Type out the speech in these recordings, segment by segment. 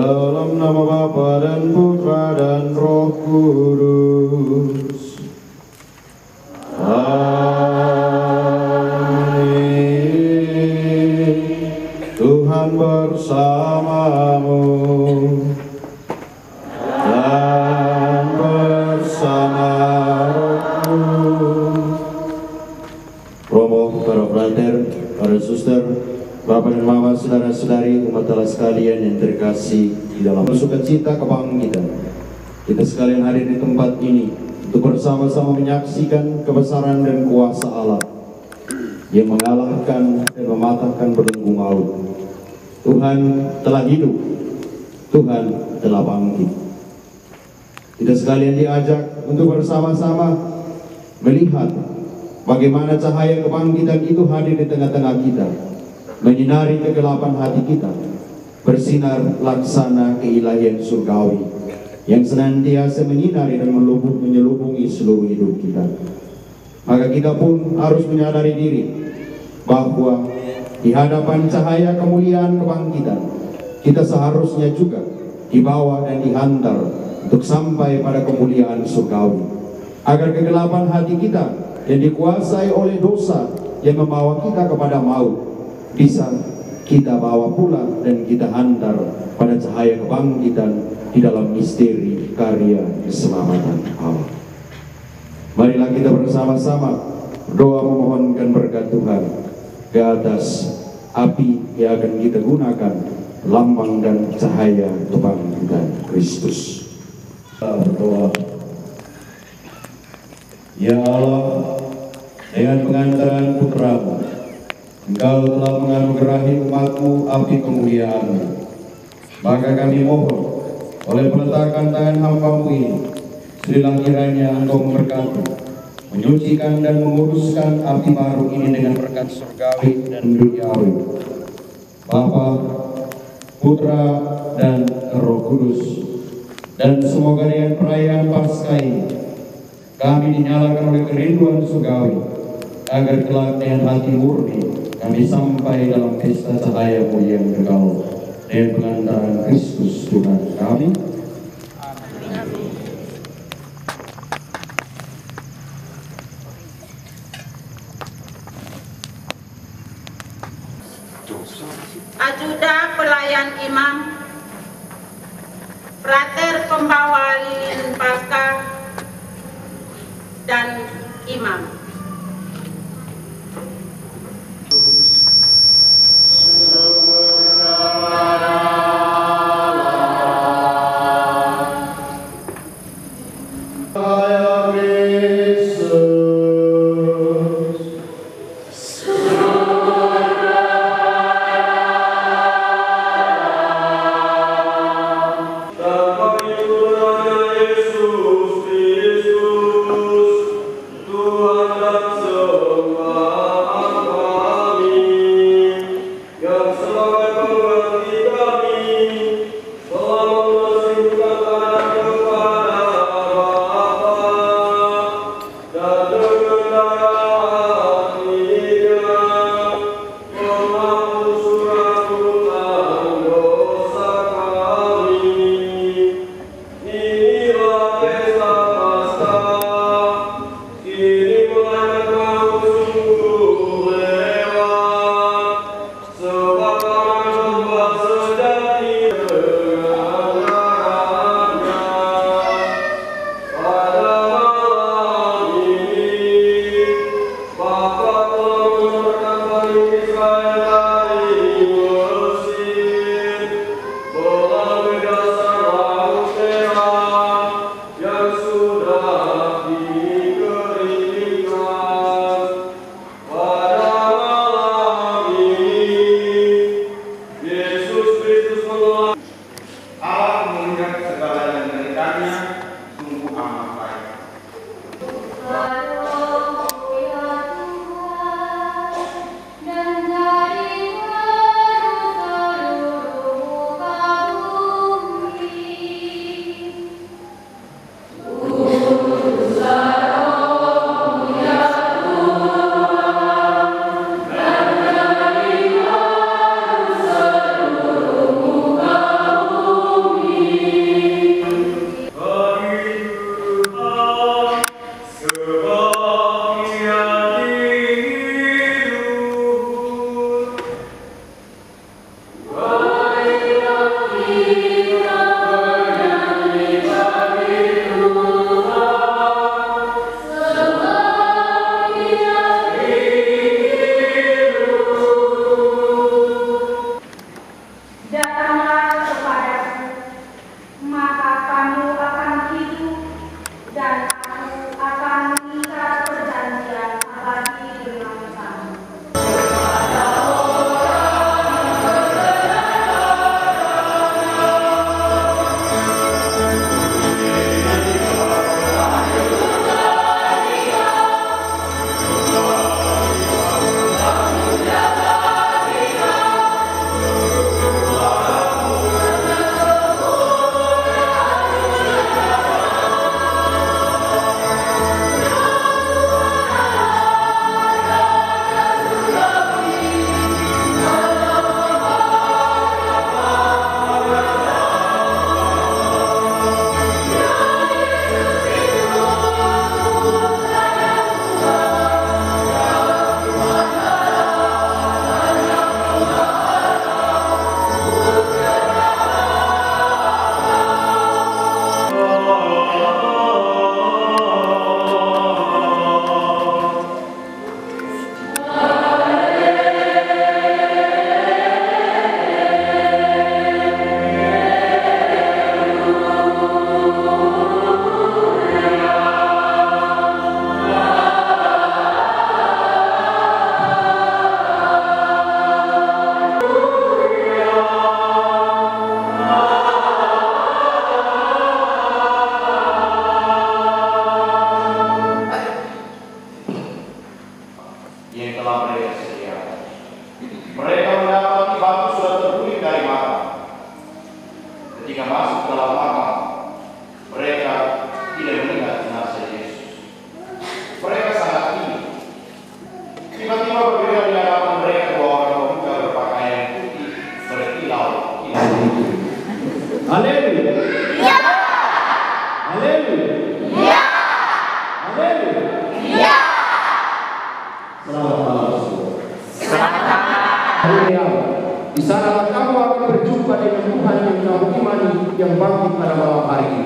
Dalam nama Bapa dan Putra dan Roh Kudus. Amin. Tuhan bersamamu dan bersama rohmu. Romo, para frater, para suster, Bapak dan Mama, saudara-saudari, umat Allah sekalian yang terkasih di dalam sukacita kebangkitan. Kita sekalian hadir di tempat ini untuk bersama-sama menyaksikan kebesaran dan kuasa Allah yang mengalahkan dan mematahkan belenggu maut. Tuhan telah hidup, Tuhan telah bangkit. Kita sekalian diajak untuk bersama-sama melihat bagaimana cahaya kebangkitan itu hadir di tengah-tengah kita, menyinari kegelapan hati kita, bersinar laksana keilahian surgawi yang senantiasa menyinari dan menyelubungi seluruh hidup kita. Maka kita pun harus menyadari diri bahwa di hadapan cahaya kemuliaan kebangkitan, kita seharusnya juga dibawa dan dihantar untuk sampai pada kemuliaan surgawi, agar kegelapan hati kita yang dikuasai oleh dosa yang membawa kita kepada maut bisa kita bawa pula dan kita hantar pada cahaya kebangkitan di dalam misteri karya keselamatan Allah. Marilah kita bersama-sama berdoa memohonkan berkat Tuhan ke atas api yang akan kita gunakan, lambang dan cahaya kebangkitan Kristus. Berdoa. Ya Allah, dengan pengantaran Putra-Mu, Engkau telah menganugerahi umat-Mu api kemuliaan-Mu. Maka kami mohon, oleh peletakan tangan hamba-Mu ini, selilang kiranya Engkau memberkati, menyucikan dan menguruskan api baru ini dengan berkat surgawi dan duniawi. Bapa, Putra, dan Roh Kudus. Dan semoga dengan perayaan Paskah ini, kami dinyalakan oleh kerinduan surgawi, agar kelak dengan hati murni kami sampai dalam pesta cahaya-Mu yang kekal dengan pengantaran Kristus Tuhan kami. Ajuda pelayan imam, frater pembawa lilin Paskah, dan imam. Tuhan telah mereka sediakan. Mereka mendapati batu sudah terguling dari makam. Ketika masuk ke dalam makam, mereka tidak melihat jenazah Yesus. Mereka sangat ingin. Tiba-tiba berbeda di hadapan mereka dua orang pemuda berpakaian putih berkilau. Haleluya. Ya. Haleluya. Ya. Haleluya. Ya. Selamat malam, saudara. Selamat malam. Di sana kamu akan berjumpa dengan Tuhan yang kamu imani yang bangkit pada malam hari ini.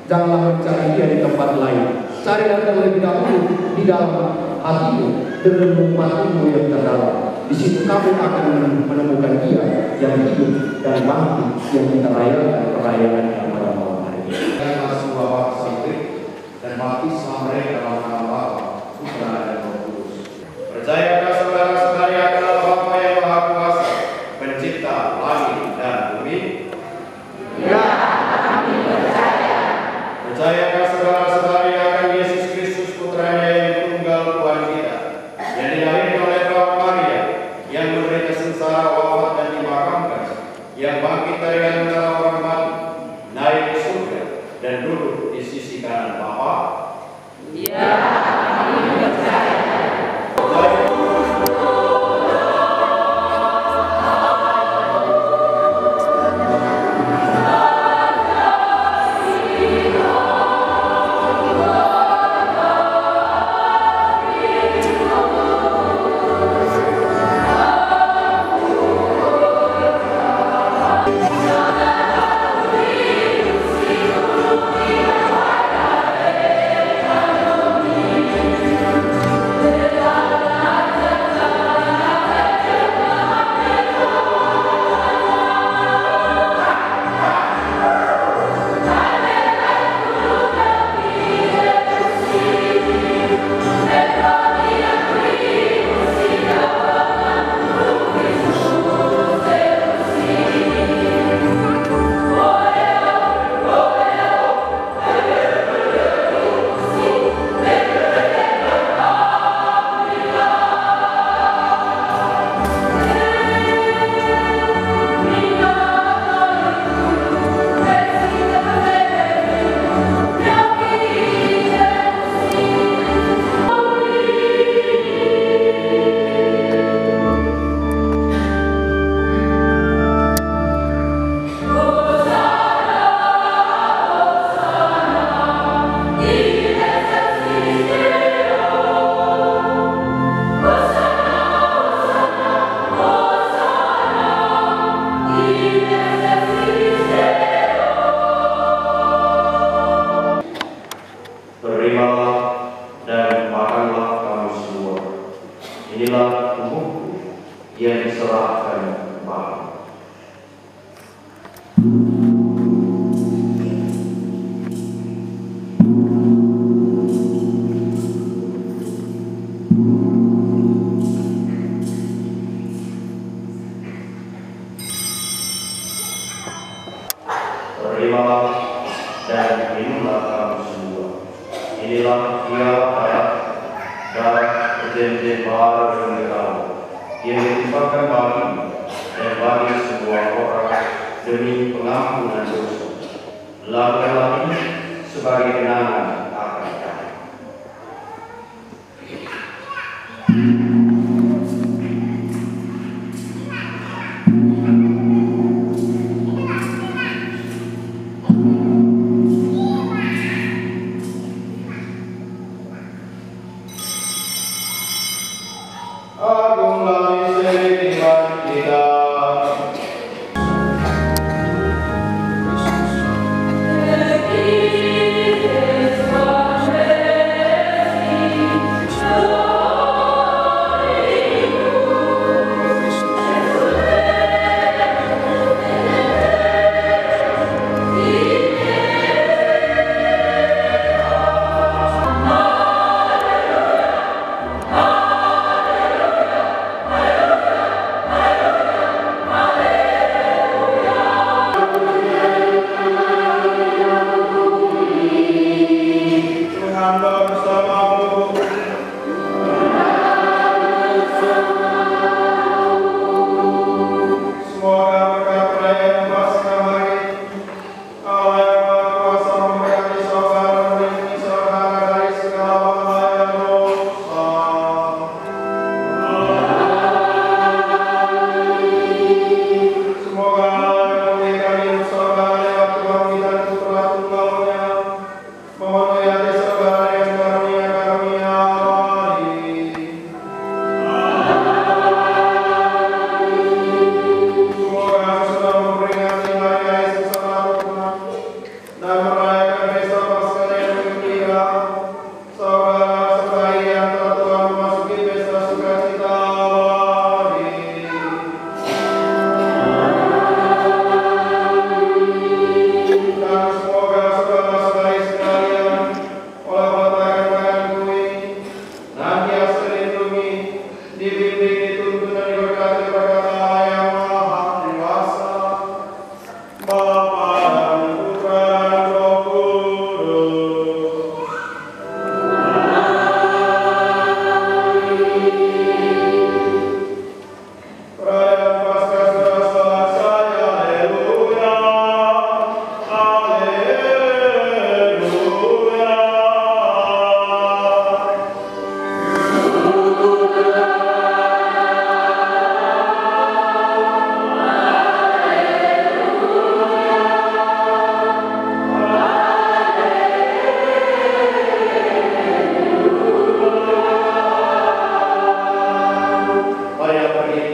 Janganlah mencari dia di tempat lain. Carilah terlebih dahulu di dalam hatimu dan renunganmu yang terdalam. Di situ kamu akan menemukan dia yang hidup dan bangkit yang kita rayakan perayaannya pada malam hari ini. Karena sebuah bangsa dan baptisma mereka dalam nama Bapa, Putra dan Roh Kudus. Percayakah saudara-saudari akan Bapa yang Maha Kuasa, Pencipta langit dan bumi? Ya, kami percaya. Percayakah saudara-saudari akan Yesus Kristus Putranya yang tunggal Tuhan kita, yang dilahirkan oleh Bapa Maria, yang menderita sengsara, wafat dan dimakamkan, yang bangkit dari antara orang mati, naik ke surga dan duduk di sisi kanan Bapa? Ya, kami percaya. Inilah tubuhku yang diserahkan kepadamu. Terimalah dan minumlah kamu semua. Inilah dia darah perjanjian baru dengan kamu yang ditimpakan bagimu dan bagi semua orang demi pengampunan dosa. Lakukanlah ini sebagai kenangan akan kami. Agunglah misteri iman kita.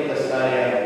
kita sekalian.